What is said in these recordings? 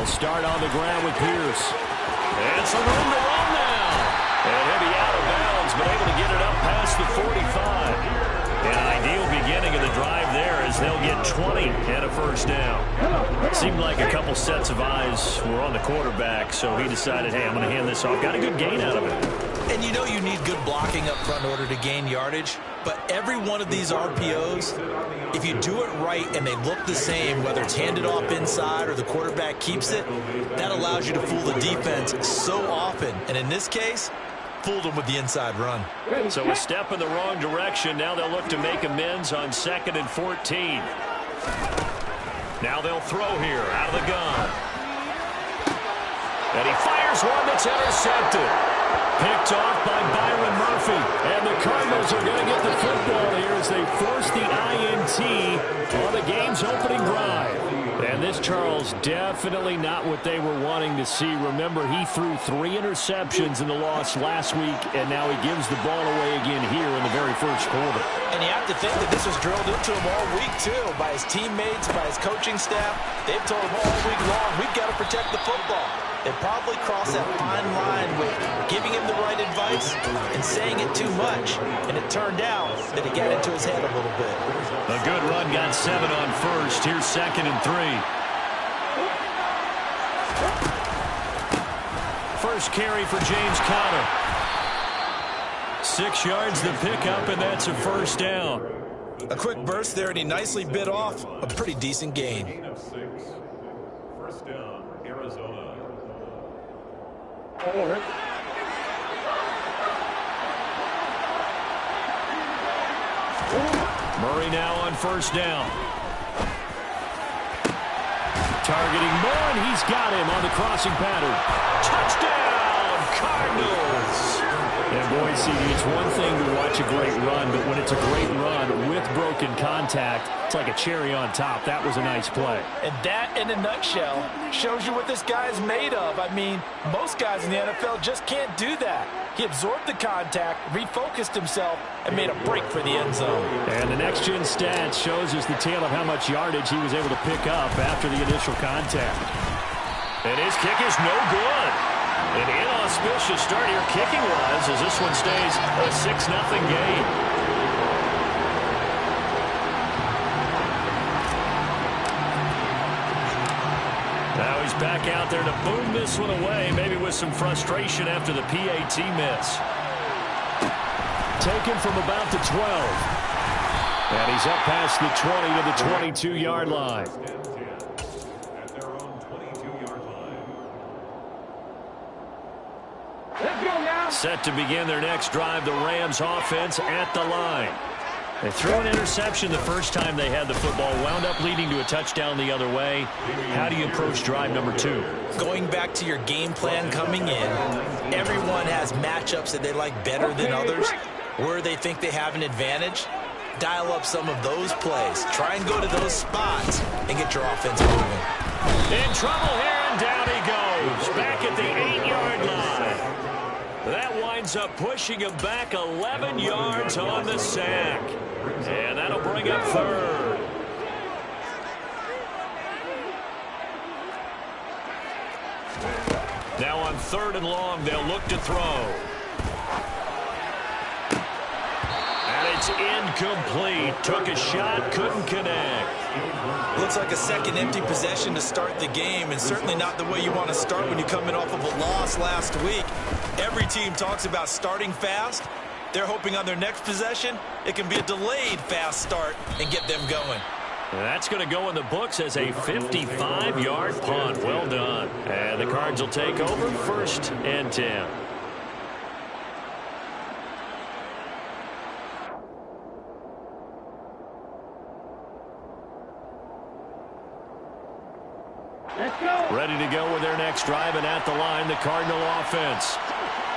They'll start on the ground with Pierce. And some room to run now. And he'll be out of bounds, but able to get it up past the 45. An ideal beginning of the drive there as they'll get 20 and a first down. Seemed like a couple sets of eyes were on the quarterback, so he decided, hey, I'm going to hand this off. Got a good gain out of it. And you know you need good blocking up front in order to gain yardage. But every one of these RPOs, if you do it right and they look the same, whether it's handed off inside or the quarterback keeps it, that allows you to fool the defense so often. And in this case, fooled them with the inside run. So a step in the wrong direction. Now they'll look to make amends on 2nd and 14. Now they'll throw here out of the gun. And he fires one that's intercepted. Picked off by Byron Murphy. And the Cardinals are going to get the football here as they force the INT on the game's opening drive. And this, Charles, definitely not what they were wanting to see. Remember, he threw 3 interceptions in the loss last week, and now he gives the ball away again here in the very first quarter. And you have to think that this was drilled into him all week, too, by his teammates, by his coaching staff. They've told him all week long, we've got to protect the football. They probably crossed that fine line with giving him the right advice and saying it too much. And it turned out that it got into his head a little bit. A good run, got 7 on first. Here's 2nd and 3. First carry for James Conner. 6 yards the pickup, and that's a first down. A quick burst there, and he nicely bit off a pretty decent gain. First down, Arizona. Murray now on first down. Targeting Moore, and he's got him on the crossing pattern. Touchdown, Cardinals! And boy, CD, it's one thing to watch a great run, but when it's a great run with broken contact, it's like a cherry on top. That was a nice play. And that, in a nutshell, shows you what this guy's made of. I mean, most guys in the NFL just can't do that. He absorbed the contact, refocused himself, and made a break for the end zone. And the next-gen stats shows us the tale of how much yardage he was able to pick up after the initial contact. And his kick is no good. An inauspicious start here kicking-wise as this one stays a 6-0 game. Now he's back out there to boom this one away, maybe with some frustration after the PAT miss. Taken from about the 12. And he's up past the 20 to the 22-yard line. Set to begin their next drive, the Rams offense at the line. They threw an interception the first time they had the football, wound up leading to a touchdown the other way. How do you approach drive number 2? Going back to your game plan coming in, everyone has matchups that they like better than others, where they think they have an advantage. Dial up some of those plays. Try and go to those spots and get your offense moving. In trouble here, and down he goes. Back at the 8-yard line. That winds up pushing him back 11 yards on the sack. And that'll bring up 3rd. Now on 3rd and long, they'll look to throw. And it's incomplete. Took a shot, couldn't connect. Looks like a second empty possession to start the game, and certainly not the way you want to start when you come in off of a loss last week. Every team talks about starting fast. They're hoping on their next possession, it can be a delayed fast start and get them going. And that's going to go in the books as a 55-yard punt. Well done. And the Cards will take over 1st and 10. Ready to go with their next drive, and at the line, the Cardinal offense.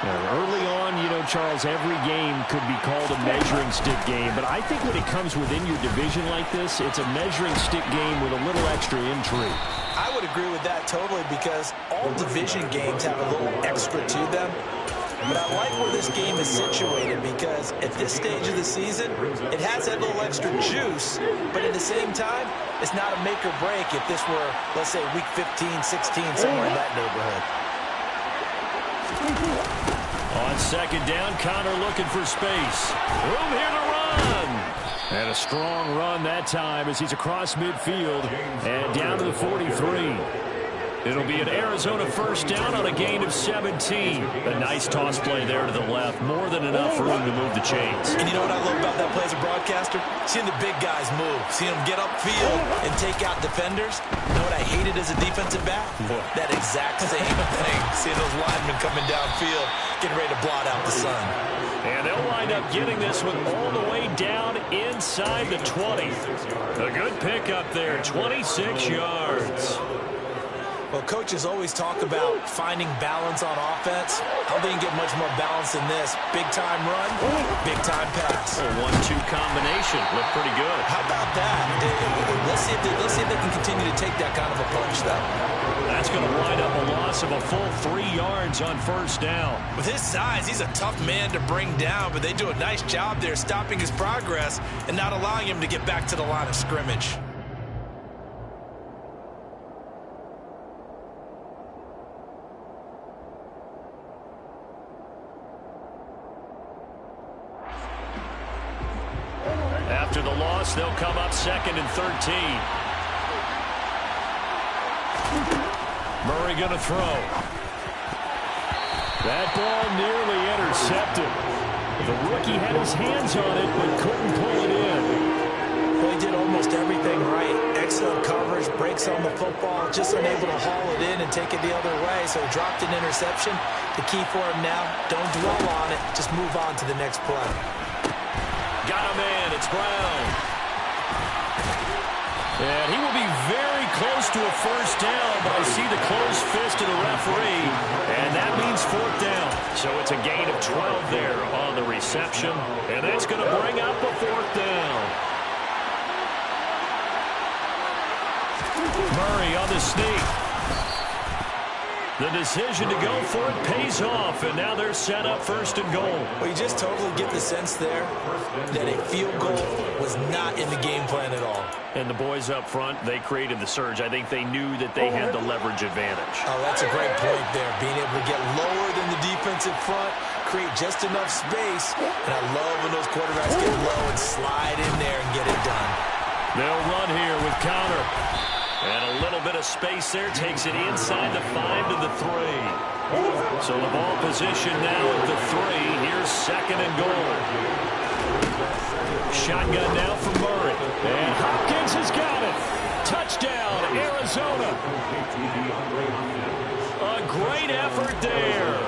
Now, early on, you know, Charles, every game could be called a measuring stick game, but I think when it comes within your division like this, it's a measuring stick game with a little extra intrigue. I would agree with that totally, because all division games have a little extra to them. But I like where this game is situated because at this stage of the season, it has that little extra juice, but at the same time, it's not a make or break if this were, let's say, week 15, 16, somewhere in that neighborhood. On second down, Connor looking for space. Room here to run. And a strong run that time as he's across midfield and down to the 43. It'll be an Arizona first down on a gain of 17. A nice toss play there to the left. More than enough room to move the chains. And you know what I love about that play as a broadcaster? Seeing the big guys move. Seeing them get upfield and take out defenders. You know what I hated as a defensive back? That exact same thing. Seeing those linemen coming downfield, getting ready to blot out the sun. And they'll wind up getting this one all the way down inside the 20. A good pickup there, 26 yards. Well, coaches always talk about finding balance on offense. I don't think you get much more balance than this. Big-time run, big-time pass. A 1-2 combination. Looked pretty good. How about that? Let's see if they can continue to take that kind of a punch, though. That's going to wind up a loss of a full 3 yards on first down. With his size, he's a tough man to bring down, but they do a nice job there stopping his progress and not allowing him to get back to the line of scrimmage. After the loss, they'll come up second and 13. Murray going to throw. That ball nearly intercepted. The rookie had his hands on it but couldn't pull it in. Well, he did almost everything right. Excellent coverage, breaks on the football, just unable to haul it in and take it the other way, so he dropped an interception. The key for him now, don't dwell on it, just move on to the next play. Got a man, it's Brown. And he will be very close to a first down, but I see the closed fist of the referee, and that means fourth down. So it's a gain of 12 there on the reception, and that's going to bring up a fourth down. Murray on the sneak. The decision to go for it pays off, and now they're set up first and goal. Well, you just totally get the sense there that a field goal was not in the game plan at all. And the boys up front, they created the surge. I think they knew that they had the leverage advantage. Oh, that's a great point there. Being able to get lower than the defensive front, create just enough space. And I love when those quarterbacks get low and slide in there and get it done. They'll run here with Connor. And a little bit of space there takes it inside the 5 to the 3. So the ball position now at the 3. Here's second and goal. Shotgun now for Murray. And Hopkins has got it. Touchdown, Arizona. A great effort there.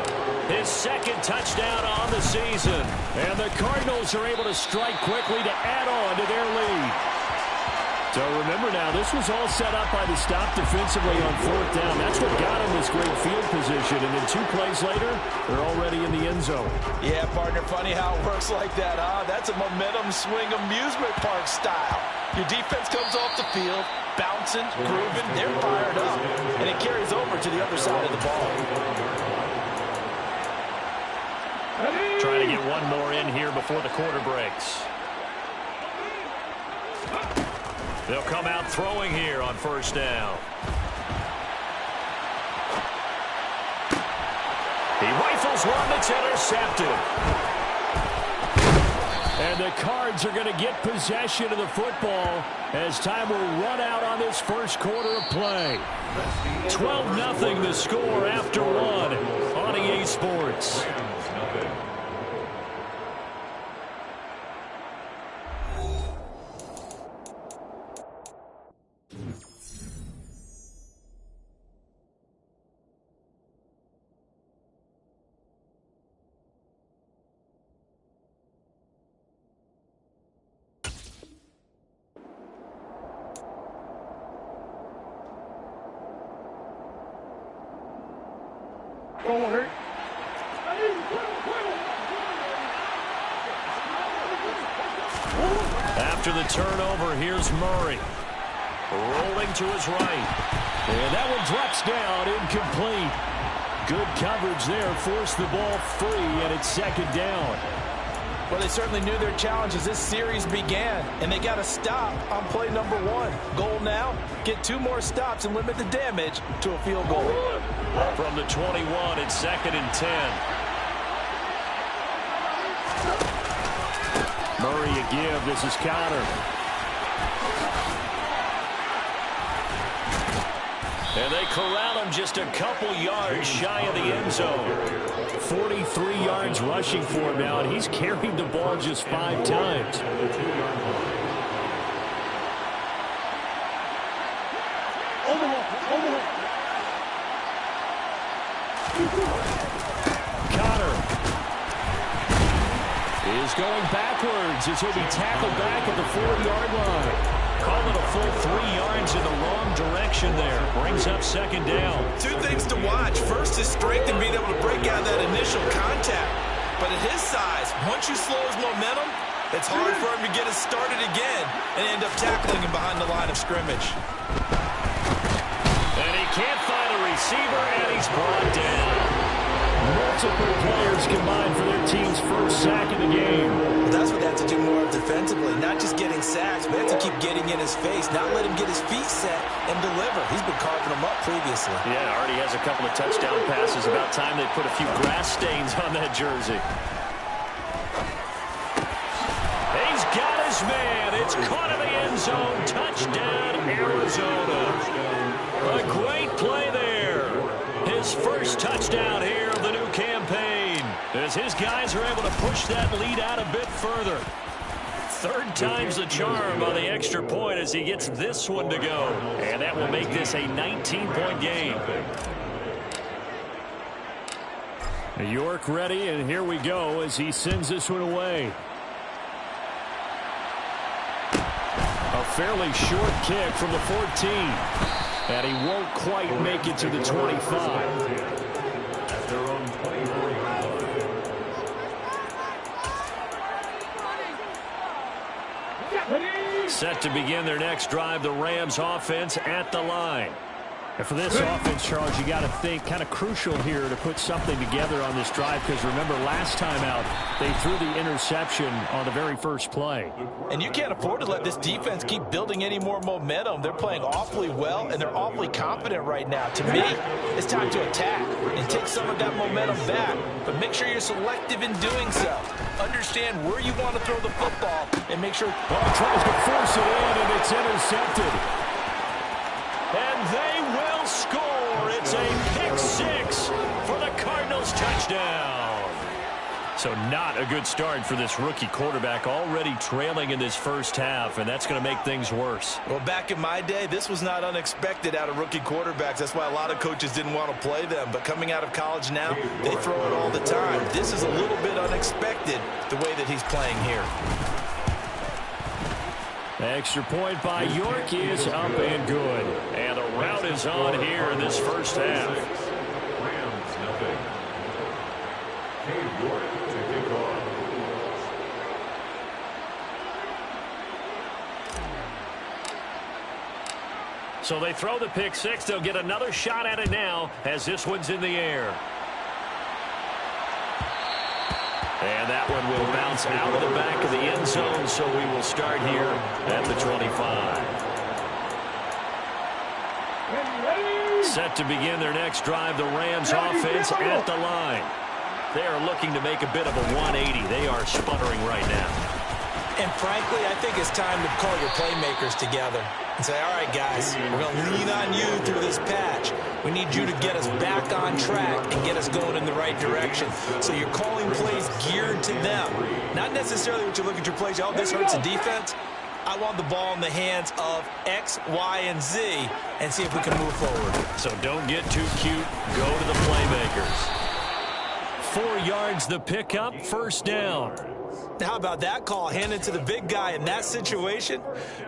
His second touchdown on the season. And the Cardinals are able to strike quickly to add on to their lead. So remember now, this was all set up by the stop defensively on fourth down. That's what got him this great field position. And then 2 plays later, they're already in the end zone. Yeah, partner, funny how it works like that, huh? That's a momentum swing amusement park style. Your defense comes off the field, bouncing, grooving, they're fired up. And it carries over to the other side of the ball. Trying to get one more in here before the quarter breaks. They'll come out throwing here on first down. He rifles one that's intercepted. And the Cards are going to get possession of the football as time will run out on this first quarter of play. 12-0 the score after 1 on EA Sports. After the turnover, here's Murray. Rolling to his right. And that one drops down, incomplete. Good coverage there. Forced the ball free, and it's second down. Well, they certainly knew their challenge as this series began, and they got to stop on play number 1. Goal now, get 2 more stops and limit the damage to a field goal. From the 21, it's second and 10. Murray a give. This is Connor. And they corral him just a couple yards shy of the end zone. 43 yards rushing for him now, and he's carried the ball just 5 times. Connor is going backwards as he'll be tackled back at the 4-yard line. Call it a full 3 yards in the wrong direction there. Brings up second down. 2 things to watch. First, his strength in being able to break out that initial contact. But at his size, once you slow his momentum, it's hard for him to get it started again and end up tackling him behind the line of scrimmage. And he can't find a receiver, and he's brought down. Multiple players combined for their team's first sack of the game. That's what they have to do more of defensively, not just getting sacks, but they have to keep getting in his face, not let him get his feet set and deliver. He's been carving them up previously. Yeah, already has a couple of touchdown passes. About time they put a few grass stains on that jersey. He's got his man. It's caught in the end zone. Touchdown, Arizona. A great play there. His first touchdown here of the new campaign, as his guys are able to push that lead out a bit further. 3rd time's the charm on the extra point as he gets this one to go. And that will make this a 19-point game. York ready, and here we go as he sends this one away. A fairly short kick from the 14. And he won't quite make it to the 25. Set to begin their next drive, the Rams offense at the line. And for this offense, Charles, you got to think kind of crucial here to put something together on this drive, because remember last time out they threw the interception on the very first play. And you can't afford to let this defense keep building any more momentum. They're playing awfully well, and they're awfully confident right now. To me, it's time to attack and take some of that momentum back, but make sure you're selective in doing so. Understand where you want to throw the football and make sure. Well, he tries to force it in, and it's intercepted. And they will score. It's a pick-6 for the Cardinals touchdown. So not a good start for this rookie quarterback, already trailing in this first half, and that's going to make things worse. Well, back in my day, this was not unexpected out of rookie quarterbacks. That's why a lot of coaches didn't want to play them. But coming out of college now, they throw it all the time. This is a little bit unexpected, the way that he's playing here. Extra point by York is up and good. And the route is on here in this first half. Rams, nothing. Hey, York to kick off. So they throw the pick-6. They'll get another shot at it now as this one's in the air. And that one will bounce out of the back of the end zone, so we will start here at the 25. Set to begin their next drive, the Rams offense at the line. They are looking to make a bit of a 180. They are sputtering right now. And frankly, I think it's time to call your playmakers together and say, all right, guys, we're going to lean on you through this patch. We need you to get us back on track and get us going in the right direction. So you're calling plays geared to them. Not necessarily what you look at your plays, oh, this hurts the defense. I want the ball in the hands of X, Y, and Z and see if we can move forward. So don't get too cute. Go to the playmakers. 4 yards the pickup, first down. How about that call handed to the big guy in that situation?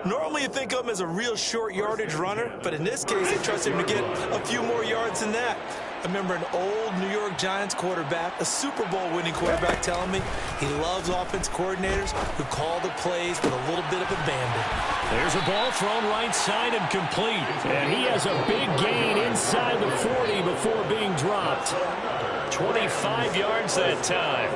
Normally you think of him as a real short yardage runner, but in this case they trust him to get a few more yards than that. I remember an old New York Giants quarterback, a Super Bowl winning quarterback, telling me he loves offense coordinators who call the plays with a little bit of abandon. There's a ball thrown right side and complete. And he has a big gain inside the 40 before being dropped. stopped. 25 yards that time.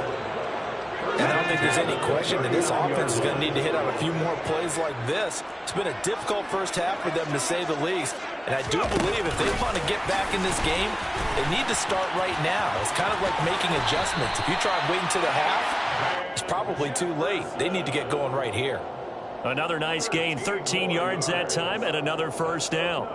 And I don't think there's any question that this offense is going to need to hit on a few more plays like this. It's been a difficult first half for them, to say the least. And I do believe if they want to get back in this game, they need to start right now. It's kind of like making adjustments. If you try waiting to the half, it's probably too late. They need to get going right here. Another nice gain, 13 yards that time, and another first down.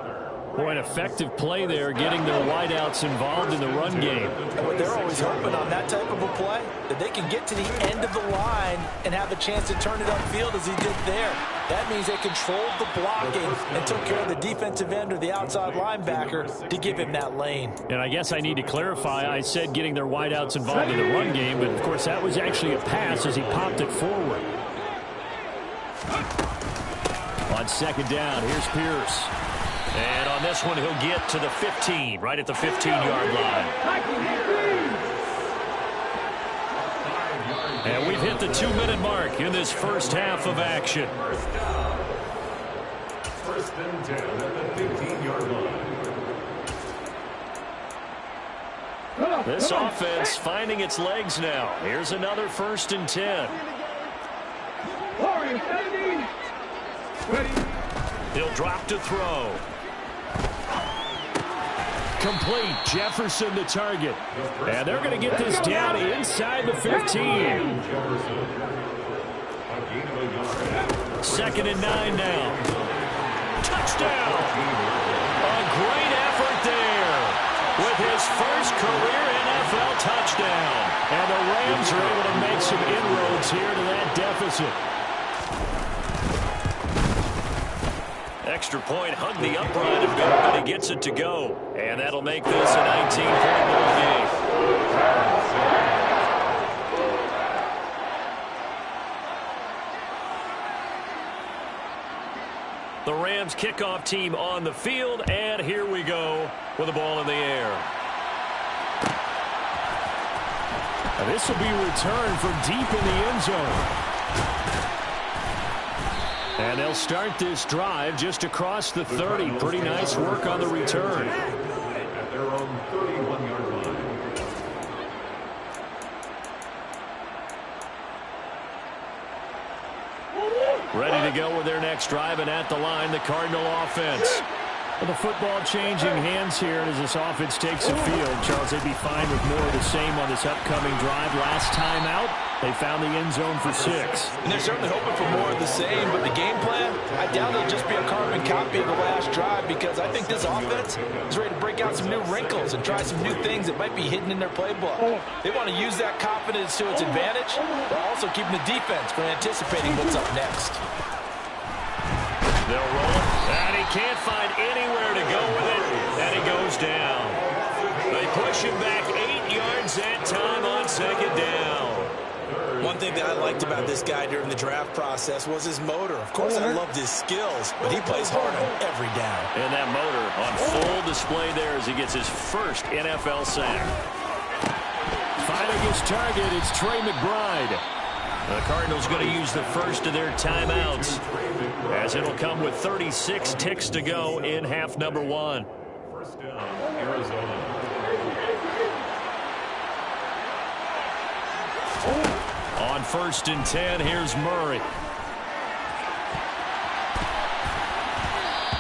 Boy, an effective play there, getting their wideouts involved in the run game. And what they're always hoping on that type of a play, that they can get to the end of the line and have a chance to turn it upfield as he did there. That means they controlled the blocking and took care of the defensive end or the outside linebacker to give him that lane. And I guess I need to clarify, I said getting their wideouts involved in the run game, but of course that was actually a pass as he popped it forward. On second down, here's Pierce. And on this one, he'll get to the 15, right at the 15-yard line. And we've hit the 2-minute mark in this first half of action. First and 10 at the 15-yard line. This offense finding its legs now. Here's another first and 10. He'll drop to throw. Complete. Jefferson the target. And they're going to get this down inside the 15. Second and 9 now. Touchdown. A great effort there with his first career NFL touchdown. And the Rams are able to make some inroads here to that deficit. Extra point, hung the upright of good, but he gets it to go. And that'll make this a 19-point ball game. The Rams kickoff team on the field, and here we go with the ball in the air. And this will be returned from deep in the end zone. And they'll start this drive just across the 30. Pretty nice work on the return. At their own 31-yard line. Ready to go with their next drive, and at the line, the Cardinal offense. Well, the football changing hands here as this offense takes the field. Charles, they'd be fine with more of the same on this upcoming drive. Last time out, they found the end zone for 6. And they're certainly hoping for more of the same, but the game plan, I doubt it'll just be a carbon copy of the last drive, because I think this offense is ready to break out some new wrinkles and try some new things that might be hidden in their playbook. They want to use that confidence to its advantage, while also keeping the defense from anticipating what's up next. They'll roll it, and he can't find anywhere to go with it, and he goes down. They push him back 8 yards that time on second down. One thing that I liked about this guy during the draft process was his motor. Of course, I loved his skills, but he plays hard on every down. And that motor on full display there as he gets his first NFL sack. Finding his target, it's Trey McBride. The Cardinals going to use the first of their timeouts, as it'll come with 36 ticks to go in half number 1. First down, Arizona. On first and 10, here's Murray.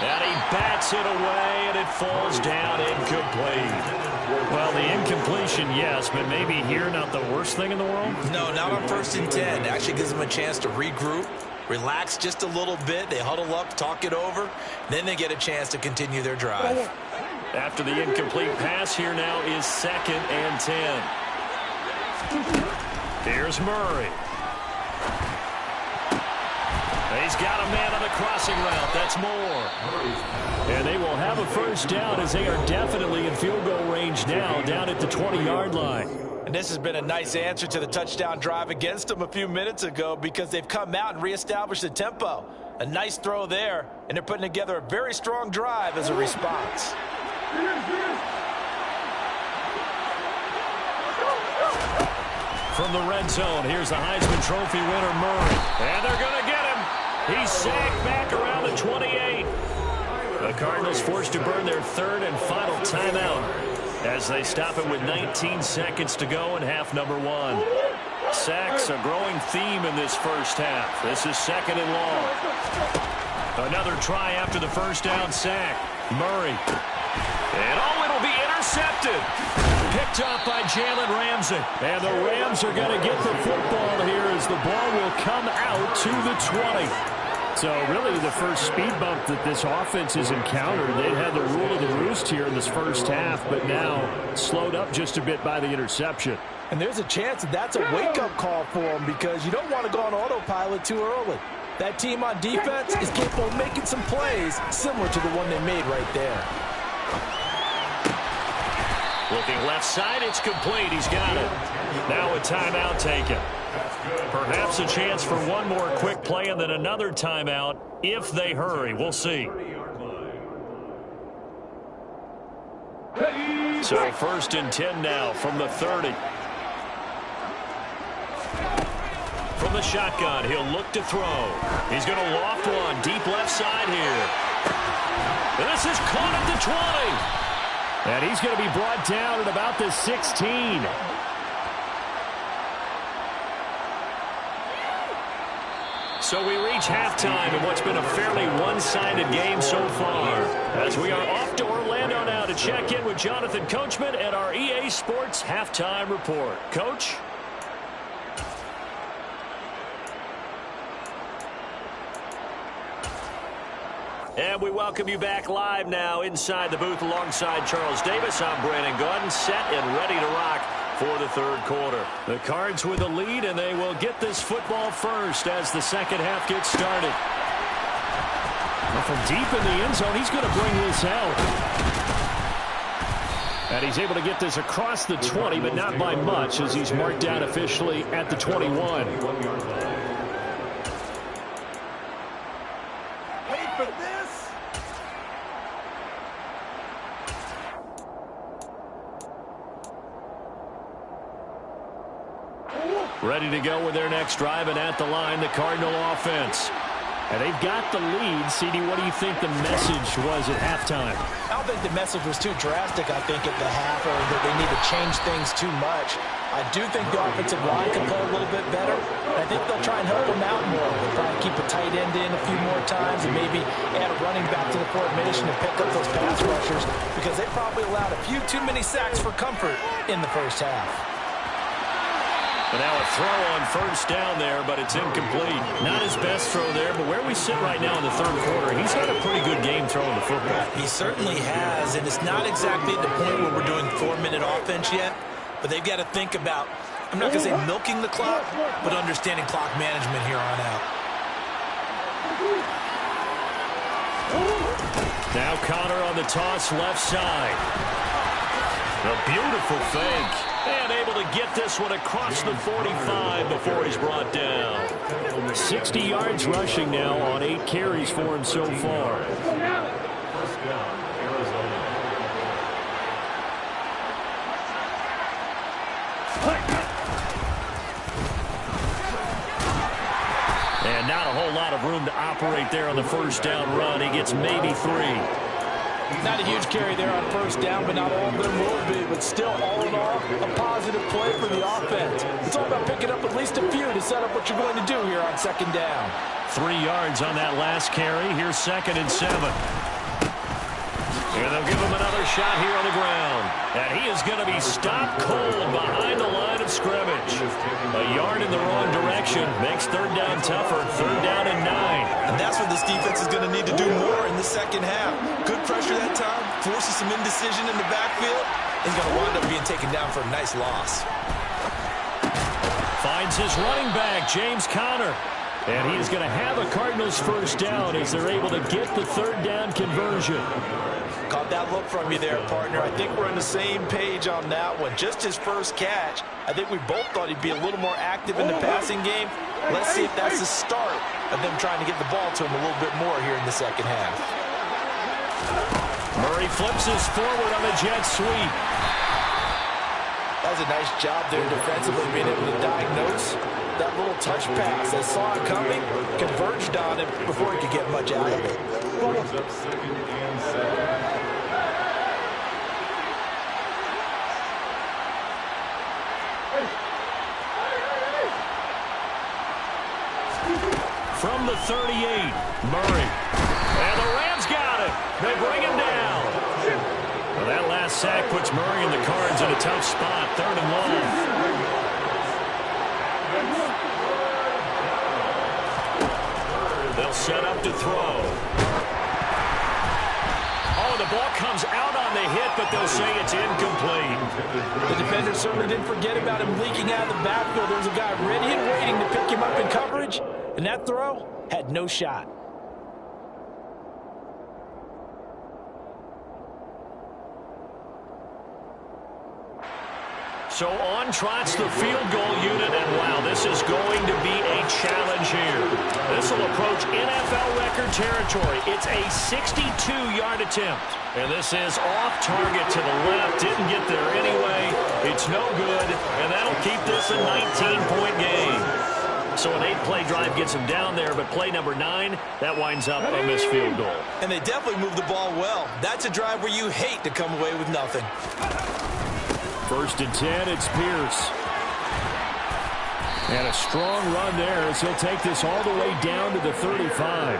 And he bats it away, and it falls down incomplete. Well, the incompletion, yes, but maybe here not the worst thing in the world? No, not on first and 10. It actually gives them a chance to regroup, relax just a little bit. They huddle up, talk it over. Then they get a chance to continue their drive. After the incomplete pass, here now is second and 10. Here's Murray. He's got a man on the crossing route. That's more. And they will have a first down as they are definitely in field goal range now, down at the 20-yard line. And this has been a nice answer to the touchdown drive against them a few minutes ago, because they've come out and reestablished the tempo. A nice throw there, and they're putting together a very strong drive as a response. From the red zone, here's the Heisman Trophy winner, Murray. And they're going to get him. He's sacked back around the 28. The Cardinals forced to burn their third and final timeout. as they stop it with 19 seconds to go in half number one. Sacks, a growing theme in this first half. This is 2nd and long. Another try after the first down sack. Murray. And it'll be intercepted. Picked up by Jalen Ramsey. And the Rams are going to get the football here as the ball will come out to the 20. So really the first speed bump that this offense has encountered. They'd had the rule of the roost here in this first half, but now slowed up just a bit by the interception. And there's a chance that that's a wake-up call for them because you don't want to go on autopilot too early. That team on defense is capable of making some plays similar to the one they made right there. Looking left side, it's complete. He's got it. Now a timeout taken. Perhaps a chance for one more quick play and then another timeout if they hurry. We'll see. So 1st and 10 now from the 30. From the shotgun, he'll look to throw. He's going to loft one deep left side here. And this is caught at the 20. And he's going to be brought down at about the 16. So we reach halftime in what's been a fairly one-sided game so far. As we are off to Orlando now to check in with Jonathan Coachman at our EA Sports Halftime Report. Coach? And we welcome you back live now inside the booth alongside Charles Davis. I'm Brandon Gordon, set and ready to rock for the third quarter. The Cards with the lead, and they will get this football first as the second half gets started. Well, from deep in the end zone, he's going to bring this out. And he's able to get this across the 20, but not by much as he's marked down officially at the 21. Ready to go with their next drive, and at the line, the Cardinal offense. And they've got the lead. CD, what do you think the message was at halftime? I don't think the message was too drastic, I think, at the half, or that they need to change things too much. I do think the offensive line can play a little bit better. And I think they'll try and help them out more. They'll probably keep a tight end in a few more times and maybe add a running back to the formation to pick up those pass rushers because they probably allowed a few too many sacks for comfort in the first half. And now a throw on first down there, but it's incomplete. Not his best throw there, but where we sit right now in the third quarter, he's had a pretty good game throwing the football. He certainly has, and it's not exactly the point where we're doing 4-minute offense yet, but they've got to think about, I'm not going to say milking the clock, but understanding clock management here on out. Now Connor on the toss left side. A beautiful fake. And able to get this one across the 45 before he's brought down. 60 yards rushing now on 8 carries for him so far. First down, Arizona. And not a whole lot of room to operate there on the first down run. He gets maybe 3. Not a huge carry there on first down, but not all of them will be. But still, all in all, a positive play for the offense. It's all about picking up at least a few to set up what you're going to do here on second down. 3 yards on that last carry. Here's 2nd and 7. And they'll give him another shot here on the ground. And he is going to be stopped cold behind the line of scrimmage. A yard in the wrong direction makes third down tougher. Third down and 9. And that's what this defense is going to need to do more in the second half. Good pressure that time, forces some indecision in the backfield. He's going to wind up being taken down for a nice loss. Finds his running back, James Conner. And he is going to have a Cardinals first down as they're able to get the third down conversion. Caught that look from you there, partner. I think we're on the same page on that one. Just his first catch. I think we both thought he'd be a little more active in the passing game. Let's see if that's the start of them trying to get the ball to him a little bit more here in the second half. Murray flips his forward on the jet sweep. That was a nice job there defensively, being able to diagnose that little touch pass. They saw it coming, converged on it before he could get much out of it. Brings up 2nd and 7. from the 38. Murray. And the Rams got it. They bring him down. Well, that last sack puts Murray and the Cards in a tough spot. 3rd and long. They'll set up to throw. Oh, the ball comes out on the hit, but they'll say it's incomplete. The defender certainly didn't forget about him leaking out of the backfield. There was a guy ready and waiting to pick him up in coverage, and that throw had no shot. So on trots the field goal unit, and wow, this is going to be a challenge here. This will approach NFL record territory. It's a 62-yard attempt. And this is off target to the left. Didn't get there anyway. It's no good, and that'll keep this a 19-point game. So an 8-play drive gets him down there, but play number 9, that winds up a missed field goal. And they definitely moved the ball well. That's a drive where you hate to come away with nothing. 1st and 10, it's Pierce. And a strong run there as he'll take this all the way down to the 35.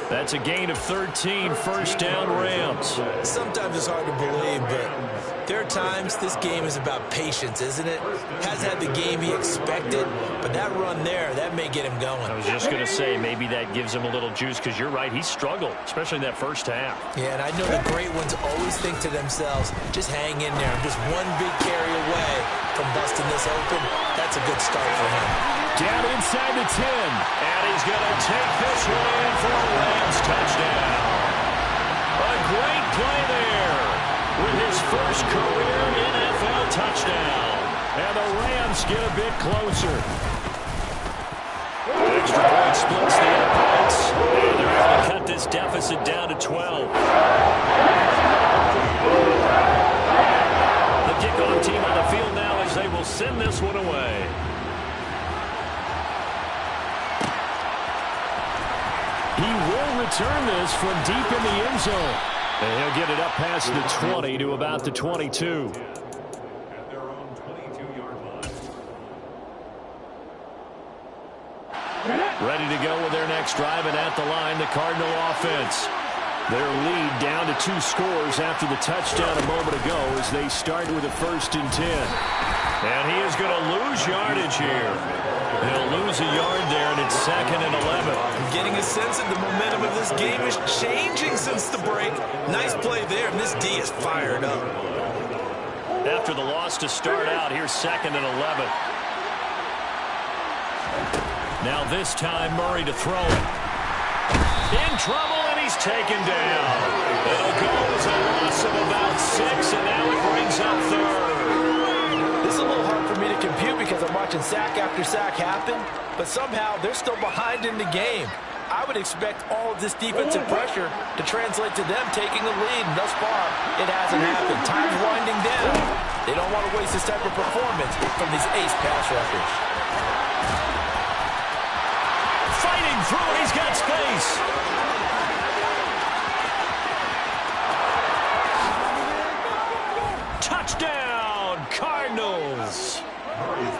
That's a gain of 13, 1st down Rams. Sometimes it's hard to believe, but there are times this game is about patience, isn't it? Hasn't had the game he expected, but that run there, that may get him going. I was just going to say, maybe that gives him a little juice, because you're right, he struggled, especially in that first half. Yeah, and I know the great ones always think to themselves, just hang in there. I'm just one big carry away from busting this open. That's a good start for him. Down inside the 10, and he's going to take this one in for a Rams touchdown. A great play there with his first career NFL touchdown. And the Rams get a bit closer. Extra point splits the opponents, and they're able to cut this deficit down to 12. The kickoff team on the field now as they will send this one away. He will return this from deep in the end zone. And he'll get it up past the 20 to about the 22. At their own 22-yard line. Ready to go with their next drive, and at the line, the Cardinal offense. Their lead down to 2 scores after the touchdown a moment ago as they start with a 1st and 10. And he is going to lose yardage here. He'll lose a yard there, and it's 2nd and 11. I'm getting a sense that the momentum of this game is changing since the break. Nice play there, and this D is fired up. After the loss to start out, here's 2nd and 11. Now this time, Murray to throw it. In trouble, and he's taken down. It'll go as a loss of about 6, and now it brings up 3rd. This is a little hard for me to compute because I'm watching sack after sack happen, but somehow they're still behind in the game. I would expect all of this defensive pressure to translate to them taking the lead, and thus far, it hasn't happened. Time's winding down. They don't want to waste this type of performance from these ace pass rushers. Fighting through, he's got space. Touchdown, Cardinals.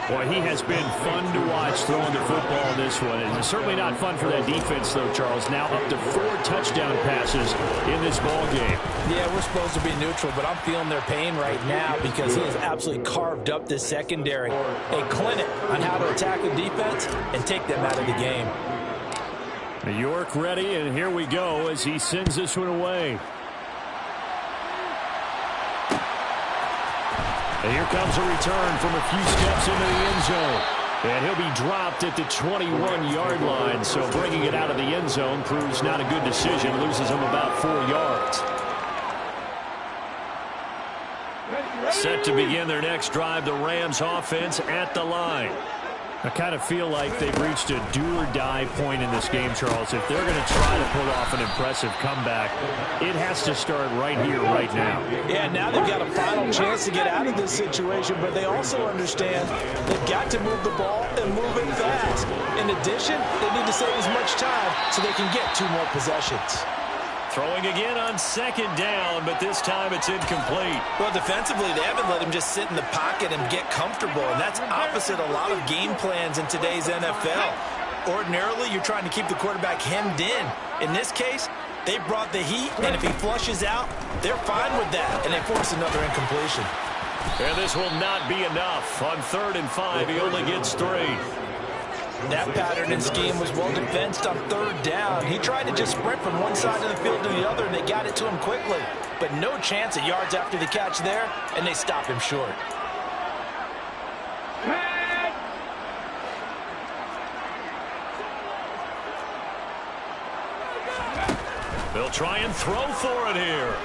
Boy, he has been fun to watch throwing the football in this one. And it's certainly not fun for that defense, though, Charles. Now up to 4 touchdown passes in this ball game. Yeah, we're supposed to be neutral, but I'm feeling their pain right now because he has absolutely carved up this secondary. A clinic on how to attack the defense and take them out of the game. York ready, and here we go as he sends this one away. And here comes a return from a few steps into the end zone. And he'll be dropped at the 21-yard line. So bringing it out of the end zone proves not a good decision. Loses him about 4 yards. Set to begin their next drive, the Rams offense at the line. I kind of feel like they've reached a do-or-die point in this game, Charles. If they're going to try to pull off an impressive comeback, it has to start right here, right now. Yeah, now they've got a final chance to get out of this situation, but they also understand they've got to move the ball and move it fast. In addition, they need to save as much time so they can get 2 more possessions. Throwing again on 2nd down, but this time it's incomplete. Well, defensively, they haven't let him just sit in the pocket and get comfortable, and that's opposite a lot of game plans in today's NFL. Ordinarily, you're trying to keep the quarterback hemmed in. In this case, they brought the heat, and if he flushes out, they're fine with that, and they force another incompletion. And this will not be enough. On 3rd and 5, he only gets 3. That pattern and scheme was well defensed on 3rd down. He tried to just sprint from one side of the field to the other, and they got it to him quickly. But no chance at yards after the catch there, and they stopped him short. They'll try and throw for it here.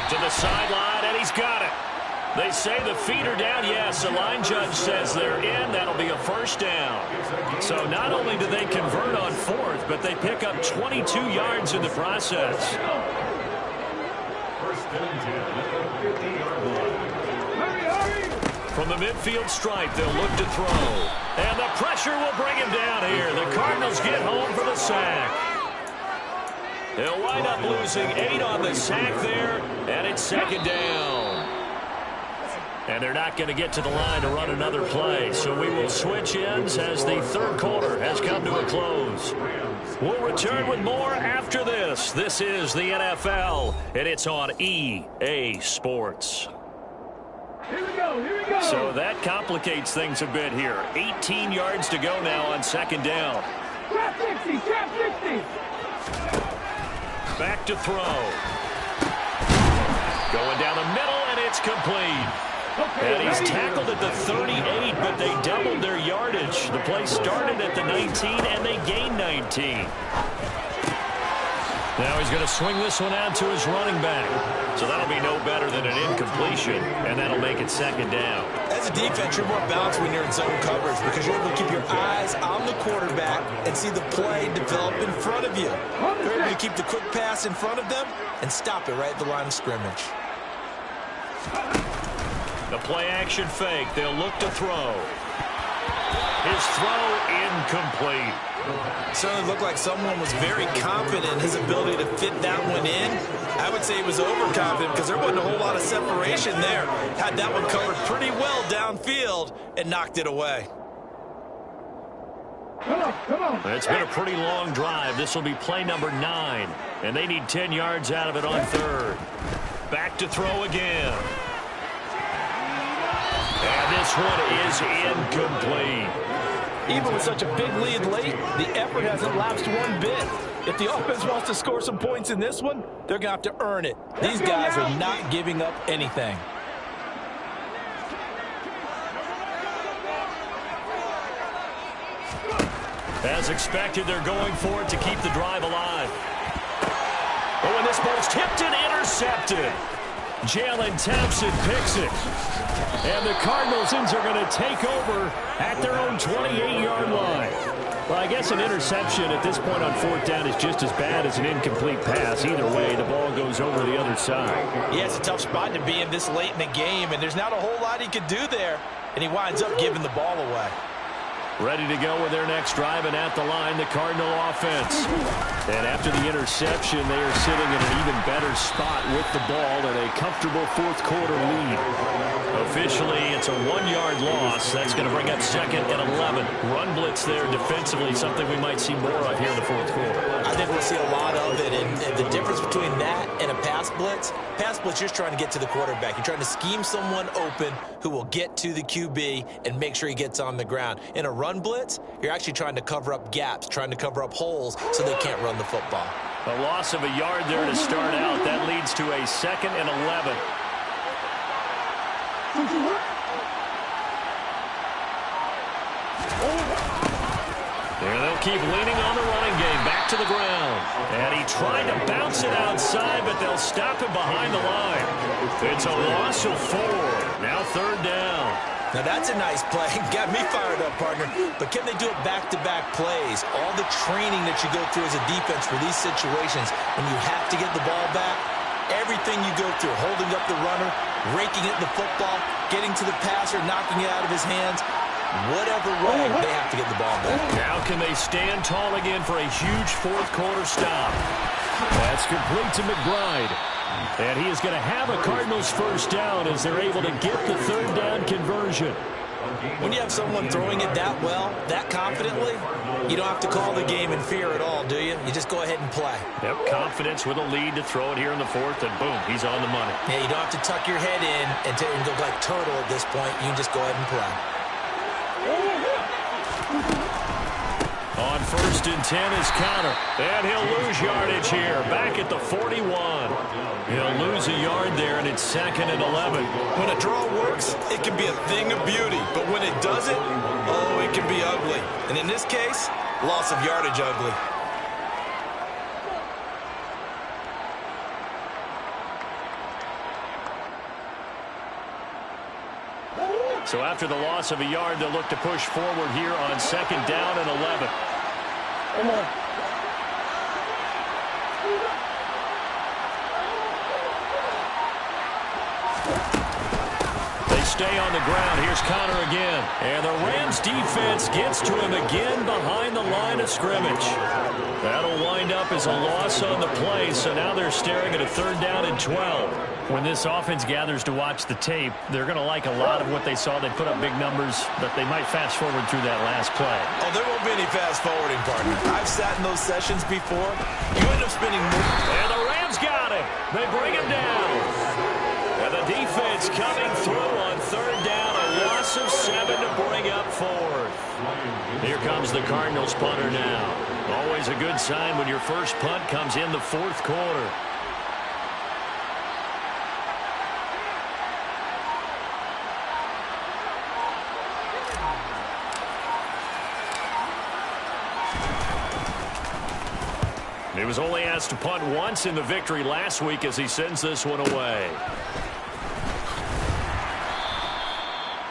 To the sideline, and he's got it. They say the feet are down. Yes, the line judge says they're in. That'll be a first down. So not only do they convert on 4th, but they pick up 22 yards in the process. First and 10 at the 50-yard line. From the midfield stripe, they'll look to throw. And the pressure will bring him down here. The Cardinals get home for the sack. They'll wind up losing 8 on the sack there, and it's 2nd down. And they're not going to get to the line to run another play, so we will switch ends as the 3rd quarter has come to a close. We'll return with more after this. This is the NFL, and it's on EA Sports. Here we go. So that complicates things a bit here. 18 yards to go now on 2nd down. Trap 60. Back to throw. Going down the middle, and it's complete. And he's tackled at the 38, but they doubled their yardage. The play started at the 19, and they gained 19. Now he's going to swing this one out to his running back. So that'll be no better than an incompletion, and that'll make it 2nd down. As a defense, you're more balanced when you're in zone coverage because you're able to keep your eyes on the quarterback and see the play develop in front of you. You're able to keep the quick pass in front of them and stop it right at the line of scrimmage. The play action fake. They'll look to throw. His throw incomplete. Certainly looked like someone was very confident in his ability to fit that one in. I would say he was overconfident because there wasn't a whole lot of separation there. Had that one covered pretty well downfield and knocked it away. Come on. It's been a pretty long drive. This will be play number 9, and they need 10 yards out of it on 3rd. Back to throw again. And this one is incomplete. Even with such a big lead late, the effort hasn't lapsed one bit. If the offense wants to score some points in this one, they're going to have to earn it. These guys are not giving up anything. As expected, they're going for it to keep the drive alive. Oh, and this ball's tipped and intercepted. Jalen Thompson picks it. And the Cardinals are going to take over at their own 28-yard line. Well, I guess an interception at this point on 4th down is just as bad as an incomplete pass. Either way, the ball goes over the other side. Yeah, it's a tough spot to be in this late in the game, and there's not a whole lot he could do there, and he winds up giving the ball away. Ready to go with their next drive, and at the line, the Cardinal offense. And after the interception, they are sitting in an even better spot with the ball and a comfortable 4th quarter lead. Officially, it's a 1-yard loss. That's going to bring up 2nd and 11. Run blitz there defensively, something we might see more of here in the 4th quarter. I think we'll see a lot of it, and the difference between that and a pass blitz, you're just trying to get to the quarterback. You're trying to scheme someone open who will get to the QB and make sure he gets on the ground. In a run blitz, you're actually trying to cover up gaps, trying to cover up holes so they can't run the football. A loss of a yard there to start out. That leads to a 2nd and 11. And they'll keep leaning on the running game. Back to the ground. And he tried to bounce it outside, but they'll stop him behind the line. It's a loss of 4. Now 3rd down. Now that's a nice play. Got me fired up, partner. But can they do it back-to-back plays? All the training that you go through as a defense for these situations, when you have to get the ball back, everything you go through, holding up the runner, raking at the football, getting to the passer, knocking it out of his hands, whatever way, they have to get the ball back. Now can they stand tall again for a huge 4th quarter stop? That's complete to McBride. And he is going to have a Cardinals first down as they're able to get the 3rd down conversion. When you have someone throwing it that well, that confidently, you don't have to call the game in fear at all, do you? You just go ahead and play. Yep, confidence with a lead to throw it here in the fourth, and boom, he's on the money. Yeah, you don't have to tuck your head in and go like turtle at this point. You can just go ahead and play. On 1st and 10 is Connor, and he'll lose yardage here, back at the 41. He'll lose a yard there, and it's 2nd and 11. When a draw works, it can be a thing of beauty, but when it doesn't, oh, it can be ugly. And in this case, loss of yardage ugly. So after the loss of a yard, they'll look to push forward here on 2nd down and 11. They stay on the ground. Here's Connor again. And the Rams defense gets to him again behind the line of scrimmage. That'll wind up as a loss on the play, so now they're staring at a 3rd down and 12. When this offense gathers to watch the tape, they're going to like a lot of what they saw. They put up big numbers, but they might fast forward through that last play. Oh, there won't be any fast forwarding, partner. I've sat in those sessions before. You end up spending more. And the Rams got him. They bring him down. And the defense coming through on 3rd down. A loss of 7 to bring up 4th. Here comes the Cardinals punter now. Always a good sign when your first punt comes in the 4th quarter. He was only asked to punt once in the victory last week as he sends this one away.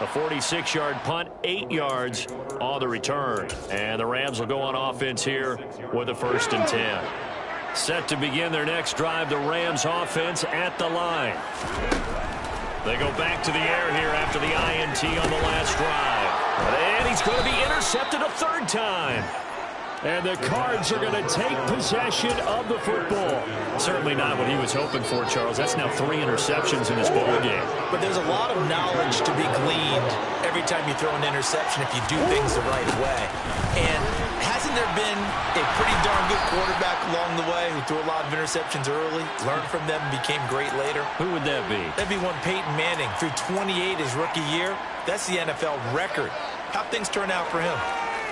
A 46-yard punt, 8 yards on the return. And the Rams will go on offense here with a 1st and 10. Set to begin their next drive, the Rams offense at the line. They go back to the air here after the INT on the last drive. And he's going to be intercepted a 3rd time. And the Cards are going to take possession of the football. Certainly not what he was hoping for, Charles. That's now 3 interceptions in this ball game. But there's a lot of knowledge to be gleaned every time you throw an interception if you do things the right way. And hasn't there been a pretty darn good quarterback along the way who threw a lot of interceptions early, learned from them, and became great later? Who would that be? That'd be one Peyton Manning. Threw 28 his rookie year. That's the NFL record. How'd things turn out for him?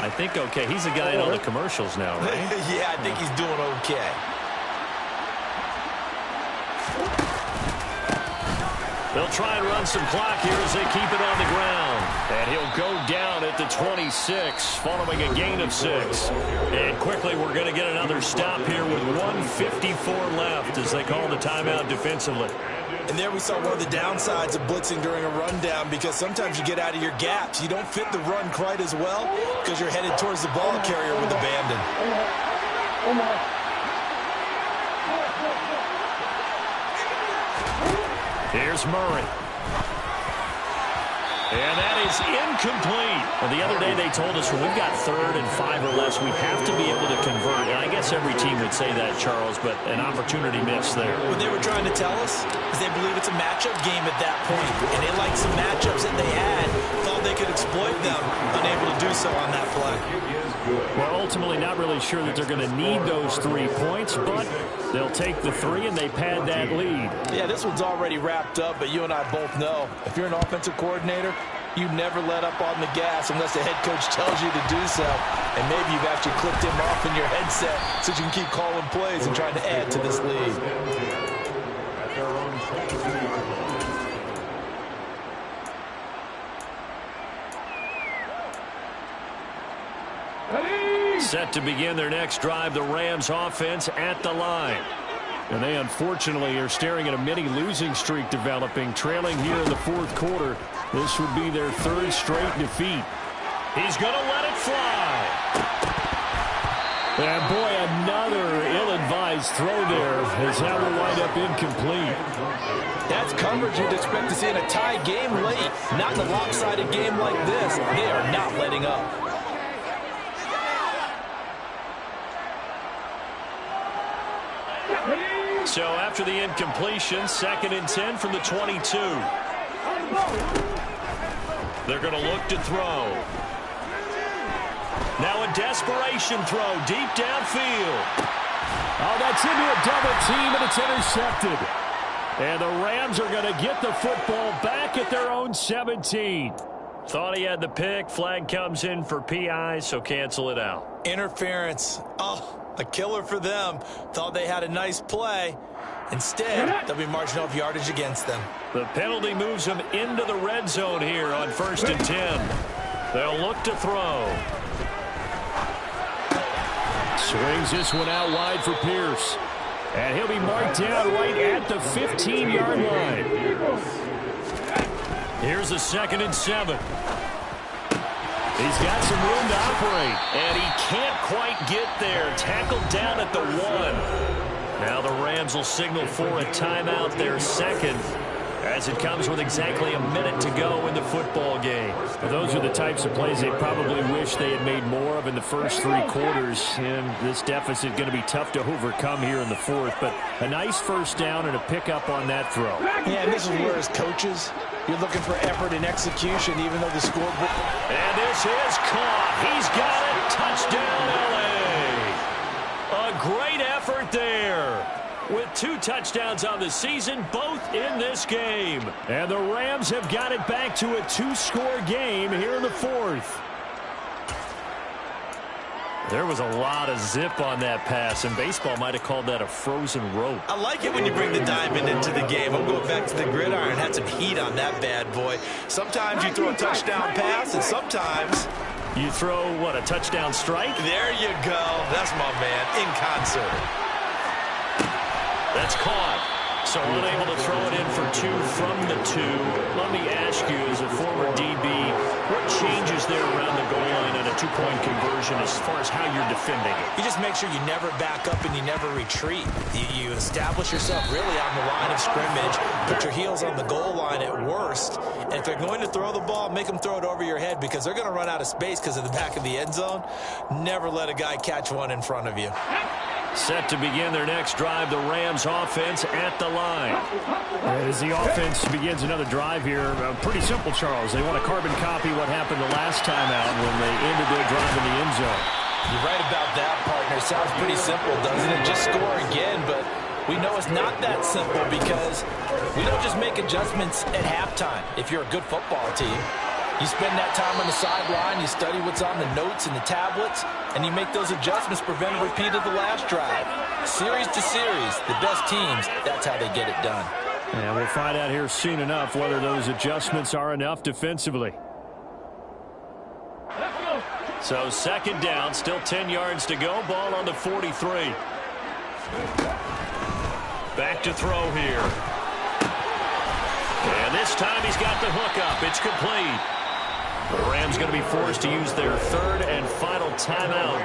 I think okay. He's the guy in all the commercials now, right? Yeah, I think he's doing okay. They'll try and run some clock here as they keep it on the ground. And he'll go down at the 26, following a gain of 6. And quickly, we're going to get another stop here with 1:54 left as they call the timeout defensively. And there we saw one of the downsides of blitzing during a rundown, because sometimes you get out of your gaps. You don't fit the run quite as well because you're headed towards the ball carrier with abandon. Here's Murray. And that is incomplete. Well, the other day they told us when we've got 3rd and 5 or less, we have to be able to convert. And I guess every team would say that, Charles, but an opportunity missed there. What they were trying to tell us is they believe it's a matchup game at that point. And they liked some matchups that they had, thought they could exploit them, unable to do so on that play. Well, ultimately not really sure that they're going to need those 3 points, but they'll take the 3 and they pad that lead. Yeah, this one's already wrapped up, but you and I both know if you're an offensive coordinator, you never let up on the gas unless the head coach tells you to do so. And maybe you've actually clicked him off in your headset so you can keep calling plays and trying to add to this lead. Set to begin their next drive, the Rams offense at the line. And they unfortunately are staring at a mini losing streak developing, trailing here in the 4th quarter. This would be their 3rd straight defeat. He's going to let it fly. And boy, another ill-advised throw there as that will wind up incomplete. That's coverage you'd expect to see in a tie game late. Not in a lopsided game like this. They are not letting up. So after the incompletion, 2nd and 10 from the 22. They're going to look to throw. Now a desperation throw deep downfield. Oh, that's into a double team, and it's intercepted. And the Rams are going to get the football back at their own 17. Thought he had the pick. Flag comes in for PI, so cancel it out. Interference. Oh, a killer for them. Thought they had a nice play. Instead, they'll be marching off yardage against them. The penalty moves them into the red zone here on 1st and 10. They'll look to throw. Swings this one out wide for Pierce. And he'll be marked down right at the 15-yard line. Here's a 2nd and 7. He's got some room to operate. And he can't quite get there. Tackled down at the 1. Now the Rams will signal for a timeout, their second, as it comes with exactly a minute to go in the football game. Well, those are the types of plays they probably wish they had made more of in the first 3 quarters. And this deficit going to be tough to overcome here in the 4th. But a nice first down and a pickup on that throw. Yeah, and this is where as coaches, you're looking for effort and execution, even though the scoreboard. And this is caught. He's got it. Touchdown, L.A. A great effort there. With 2 touchdowns on the season, both in this game. And the Rams have got it back to a 2-score game here in the 4th. There was a lot of zip on that pass, and baseball might have called that a frozen rope. I like it when you bring the diamond into the game. I'm going back to the gridiron. Had some heat on that bad boy. Sometimes you throw a touchdown pass, and sometimes you throw, what, a touchdown strike? There you go. That's my man, in concert. That's caught. So unable to throw it in for 2 from the 2. Let me ask you, as a former DB, what changes there around the goal line on a 2-point conversion as far as how you're defending it? You just make sure you never back up and you never retreat. You establish yourself really on the line of scrimmage, put your heels on the goal line at worst, and if they're going to throw the ball, make them throw it over your head because they're going to run out of space because of the back of the end zone. Never let a guy catch one in front of you. Set to begin their next drive, the Rams offense at the line. As the offense begins another drive here, pretty simple, Charles. They want to carbon copy what happened the last time out when they ended their drive in the end zone. You're right about that, partner. Sounds pretty simple, doesn't it? Just score again, but we know it's not that simple because we don't just make adjustments at halftime if you're a good football team. You spend that time on the sideline, you study what's on the notes and the tablets, and you make those adjustments, prevent a repeat of the last drive. Series to series, the best teams, that's how they get it done. And we'll find out here soon enough whether those adjustments are enough defensively. So 2nd down, still 10 yards to go, ball on the 43. Back to throw here. And this time he's got the hook up. It's complete. The Rams going to be forced to use their 3rd and final timeout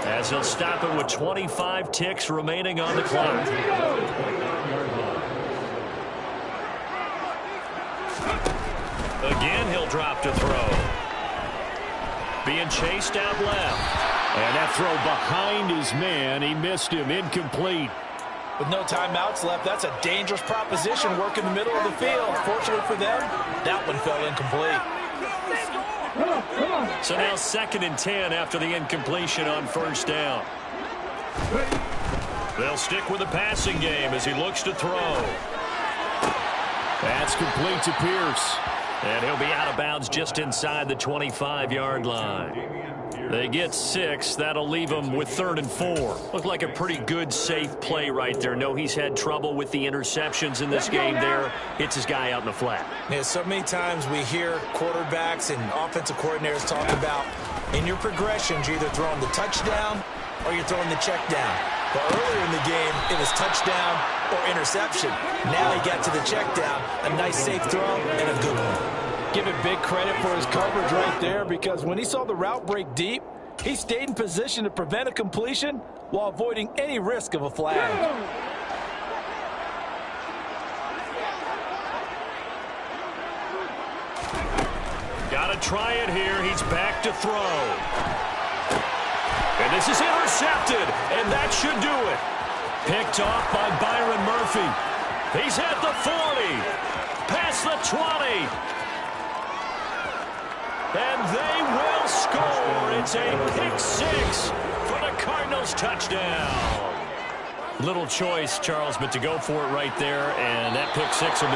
as he'll stop it with 25 ticks remaining on the clock. Again, he'll drop to throw. Being chased out left. And that throw behind his man. He missed him. Incomplete. With no timeouts left, that's a dangerous proposition. Work in the middle of the field. Fortunately for them, that one fell incomplete. So now 2nd and 10 after the incompletion on 1st down. They'll stick with the passing game as he looks to throw. That's complete to Pierce. And he'll be out of bounds just inside the 25-yard line. They get 6. That'll leave them with 3rd and 4. Looked like a pretty good, safe play right there. No, he's had trouble with the interceptions in this game there. Hits his guy out in the flat. Yeah, so many times we hear quarterbacks and offensive coordinators talk about in your progressions, you're either throwing the touchdown or you're throwing the check down. But earlier in the game, it was touchdown or interception. Now he got to the check down, a nice safe throw and a good one. Give it big credit for his coverage right there because when he saw the route break deep, he stayed in position to prevent a completion while avoiding any risk of a flag. Got to try it here. He's back to throw. And this is intercepted, and that should do it. Picked off by Byron Murphy. He's at the 40. Past the 20. And they will score. It's a pick six for the Cardinals touchdown. Little choice, Charles, but to go for it right there, and that pick six will be the